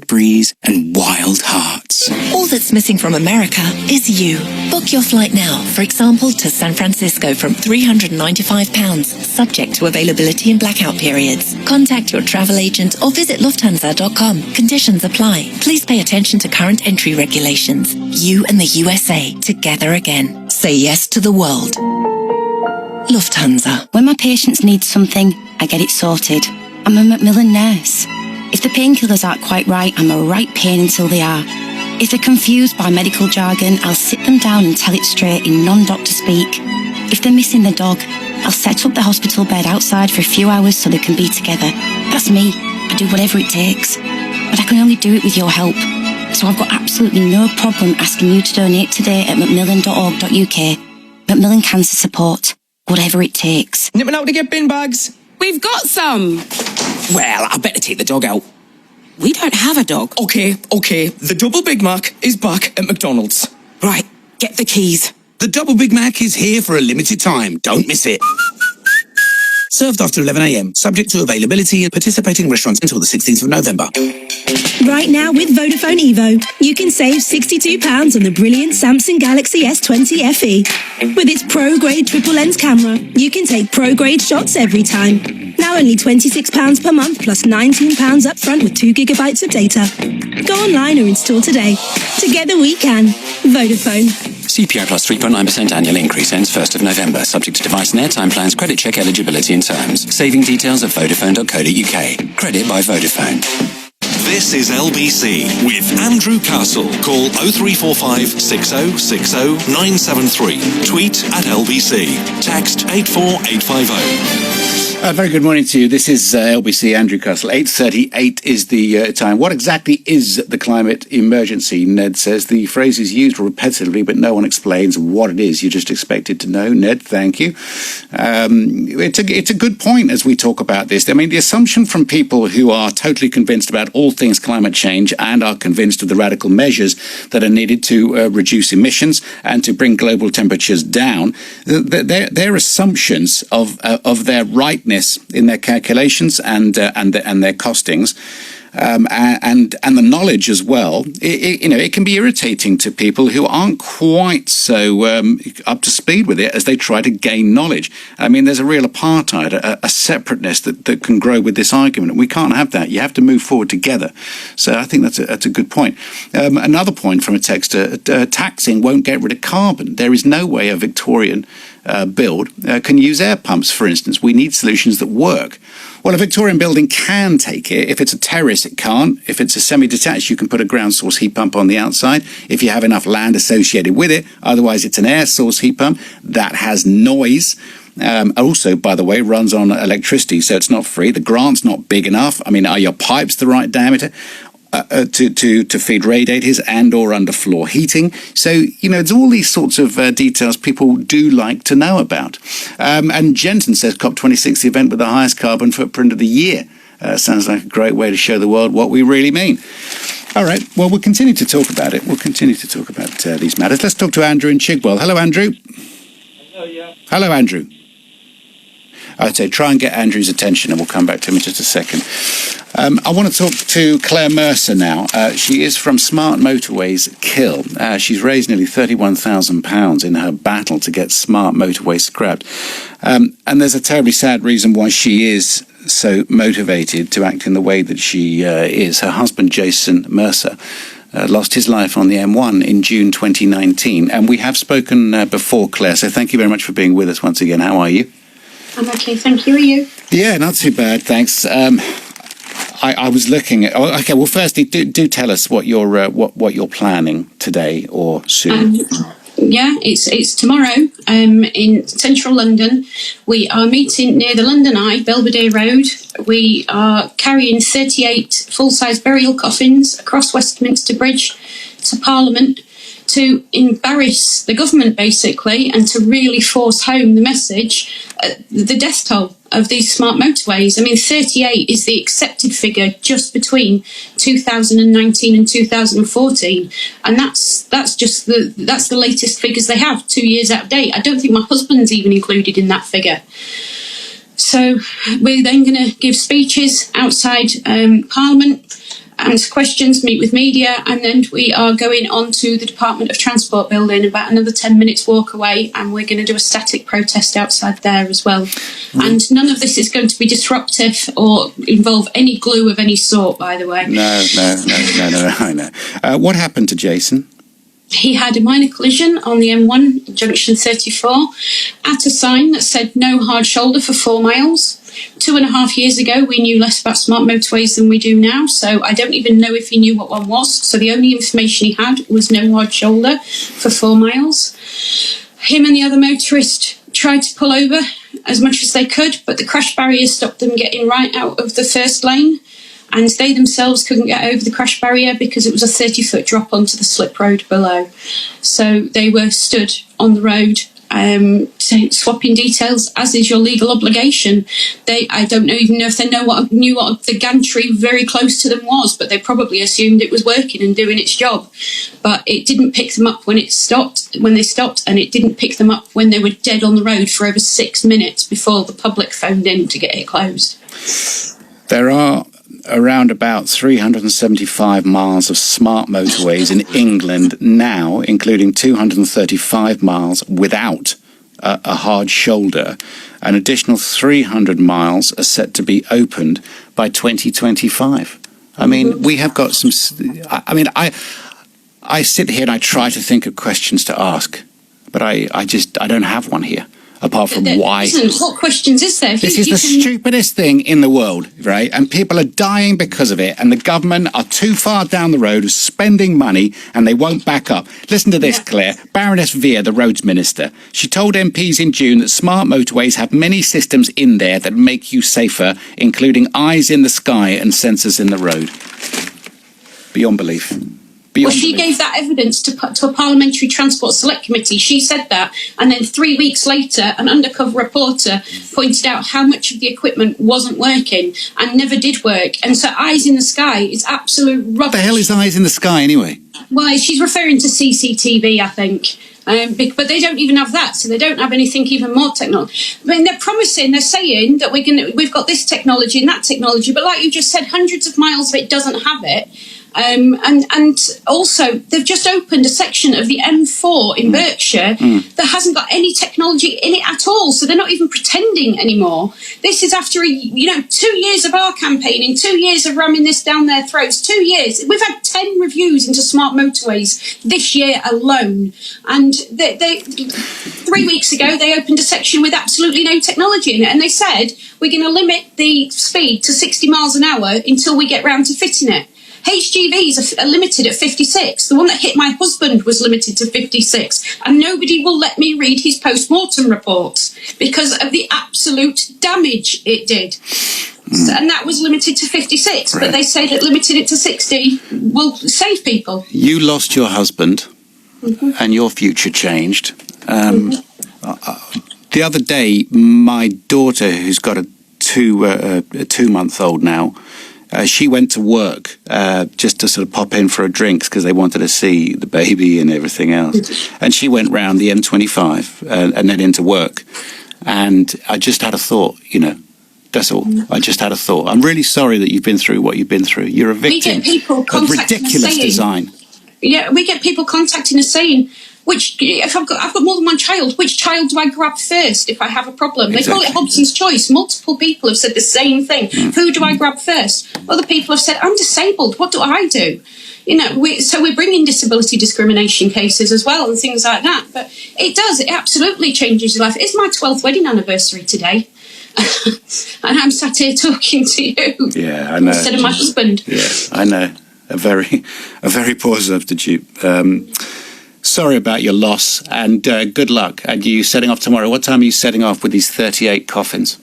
wild breeze and wild hearts. All that's missing from America is you. Book your flight now, for example, to San Francisco from £395, subject to availability and blackout periods. Contact your travel agent or visit Lufthansa.com. Conditions apply. Please pay attention to current entry regulations. You and the USA, together again. Say yes to the world. Lufthansa. When my patients need something, I get it sorted. I'm a Macmillan nurse. If the painkillers aren't quite right, I'm a right pain until they are. If they're confused by medical jargon, I'll sit them down and tell it straight in non-doctor speak. If they're missing the dog, I'll set up the hospital bed outside for a few hours so they can be together. That's me. I do whatever it takes. But I can only do it with your help. So I've got absolutely no problem asking you to donate today at macmillan.org.uk. Macmillan Cancer Support. Whatever it takes. Nipping out to get bin bags? We've got some. Well, I better take the dog out. We don't have a dog. Okay. The Double Big Mac is back at McDonald's. Right, get the keys. The Double Big Mac is here for a limited time. Don't miss it. Served after 11 a.m, subject to availability in participating restaurants until the 16th of November. Right now with Vodafone Evo, you can save £62 on the brilliant Samsung Galaxy S20 FE. With its pro-grade triple lens camera, you can take pro-grade shots every time. Now only £26 per month plus £19 up front with 2 gigabytes of data. Go online or install today. Together we can. Vodafone. CPI plus 3.9% annual increase ends 1st of November, subject to device and airtime plans, credit check eligibility and terms. Saving details at vodafone.co.uk. Credit by Vodafone. This is LBC with Andrew Castle. Call 0345 6060 973. Tweet at LBC. Text 84850. Very good morning to you. This is LBC Andrew Castle. 8:38 is the time. What exactly is the climate emergency? Ned says the phrase is used repetitively, but no one explains what it is. You're just expected to know. Ned, thank you. It's a good point as we talk about this. I mean, the assumption from people who are totally convinced about all things climate change and are convinced of the radical measures that are needed to reduce emissions and to bring global temperatures down, their assumptions of their rightness in their calculations and their costings, and the knowledge as well. It can be irritating to people who aren't quite so up to speed with it as they try to gain knowledge. I mean, there's a real apartheid, a separateness that can grow with this argument. We can't have that. You have to move forward together. So I think that's a good point. Another point from a texter: taxing won't get rid of carbon. There is no way a Victorian build can use air pumps, for instance. We need solutions that work. Well, a Victorian building can take it. If it's a terrace, it can't. If it's a semi-detached, you can put a ground source heat pump on the outside if you have enough land associated with it. Otherwise, it's an air source heat pump that has noise. Also, by the way, runs on electricity, so it's not free. The grant's not big enough. I mean, are your pipes the right diameter to feed radiators and or underfloor heating? So, it's all these sorts of details people do like to know about. And Jensen says COP26, the event with the highest carbon footprint of the year. Sounds like a great way to show the world what we really mean. All right, well, we'll continue to talk about it. We'll continue to talk about these matters. Let's talk to Andrew in Chigwell. Hello, Andrew. Hello, yeah. Hello, Andrew. I'd say try and get Andrew's attention and we'll come back to him in just a second. I want to talk to Claire Mercer now. She is from Smart Motorways Kill. She's raised nearly £31,000 in her battle to get Smart Motorways scrapped. And there's a terribly sad reason why she is so motivated to act in the way that she is. Her husband, Jason Mercer, lost his life on the M1 in June 2019. And we have spoken before, Claire, so thank you very much for being with us once again. How are you? I'm okay, thank you. Are you? Yeah, not too bad, thanks. I was looking at. Oh, okay, well, firstly, do tell us what you're planning today or soon. Yeah, it's tomorrow. In central London, we are meeting near the London Eye, Belvedere Road. We are carrying 38 full-size burial coffins across Westminster Bridge to Parliament to embarrass the government, basically, and to really force home the message, the death toll of these smart motorways. I mean, 38 is the accepted figure just between 2019 and 2014, and that's the latest figures they have, 2 years out of date. I don't think my husband's even included in that figure. So we're then going to give speeches outside Parliament. answer questions, meet with media, and then we are going on to the Department of Transport building, about another 10 minutes walk away, and we're going to do a static protest outside there as well. And none of this is going to be disruptive or involve any glue of any sort, by the way. No, I know. What happened to Jason? He had a minor collision on the M1, junction 34, at a sign that said no hard shoulder for 4 miles. 2.5 years ago, we knew less about smart motorways than we do now, so I don't even know if he knew what one was. So the only information he had was no hard shoulder for 4 miles. Him and the other motorist tried to pull over as much as they could, but the crash barrier stopped them getting right out of the first lane. And they themselves couldn't get over the crash barrier because it was a 30-foot drop onto the slip road below. So they were stood on the road swapping details, as is your legal obligation. I don't even know if they knew what the gantry very close to them was, but they probably assumed it was working and doing its job. But it didn't pick them up when they stopped, and it didn't pick them up when they were dead on the road for over 6 minutes before the public phoned in to get it closed. There are around about 375 miles of smart motorways in England now, including 235 miles without a hard shoulder. An additional 300 miles are set to be opened by 2025. I mean, we have got some... I sit here and I try to think of questions to ask, but I don't have one here. Apart from why. What questions is there? This is the stupidest thing in the world, right? And people are dying because of it, and the government are too far down the road of spending money, and they won't back up. Listen to this, Claire. Baroness Veer, the roads minister, she told MPs in June that smart motorways have many systems in there that make you safer, including eyes in the sky and sensors in the road. Beyond belief. She gave that evidence to a Parliamentary Transport Select Committee. She said that, and then 3 weeks later, an undercover reporter pointed out how much of the equipment wasn't working and never did work. And so eyes in the sky is absolute rubbish. What the hell is eyes in the sky, anyway? Well, she's referring to CCTV, I think. But they don't even have that, so they don't have anything even more technology. I mean, they're saying that we've got this technology and that technology, but like you just said, hundreds of miles of it doesn't have it. And also, they've just opened a section of the M4 in Berkshire that hasn't got any technology in it at all, so they're not even pretending anymore. This is after 2 years of our campaigning, 2 years of ramming this down their throats, 2 years. We've had 10 reviews into smart motorways this year alone, and they 3 weeks ago they opened a section with absolutely no technology in it, and they said we're going to limit the speed to 60 miles an hour until we get round to fitting it. HGVs are limited at 56. The one that hit my husband was limited to 56. And nobody will let me read his post-mortem reports because of the absolute damage it did. And that was limited to 56. Right. But they say that limited it to 60 will save people. You lost your husband and your future changed. The other day, my daughter, who's got a 2-month-old now, she went to work just to sort of pop in for a drink because they wanted to see the baby and everything else. And she went round the M25 and then into work. And I just had a thought, that's all. I just had a thought. I'm really sorry that you've been through what you've been through. You're a victim of ridiculous design. Yeah, we get people contacting us saying, if I've got more than one child, which child do I grab first if I have a problem? They call it Hobson's choice. Multiple people have said the same thing. Who do I grab first? Other people have said, I'm disabled. What do I do? So we're bringing disability discrimination cases as well and things like that. But it absolutely changes your life. It's my 12th wedding anniversary today. And I'm sat here talking to you. Yeah, I know. Instead of my husband. Yeah, I know. A very poor substitute. Sorry about your loss, and good luck. And you setting off tomorrow. What time are you setting off with these 38 coffins?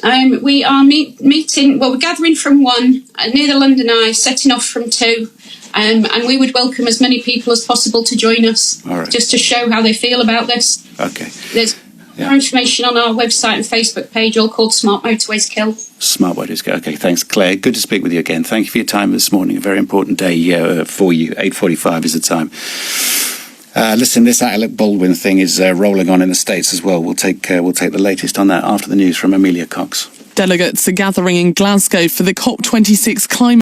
We are meeting. Well, we're gathering from 1 near the London Eye, setting off from 2, and we would welcome as many people as possible to join us, just to show how they feel about this. Okay. There's more information on our website and Facebook page, all called Smart Motorways Kill. Smart Motorways Kill. Okay, thanks, Claire. Good to speak with you again. Thank you for your time this morning. A very important day for you. 8:45 is the time. Listen, this Alec Baldwin thing is rolling on in the States as well. We'll take the latest on that after the news from Amelia Cox. Delegates are gathering in Glasgow for the COP26 climate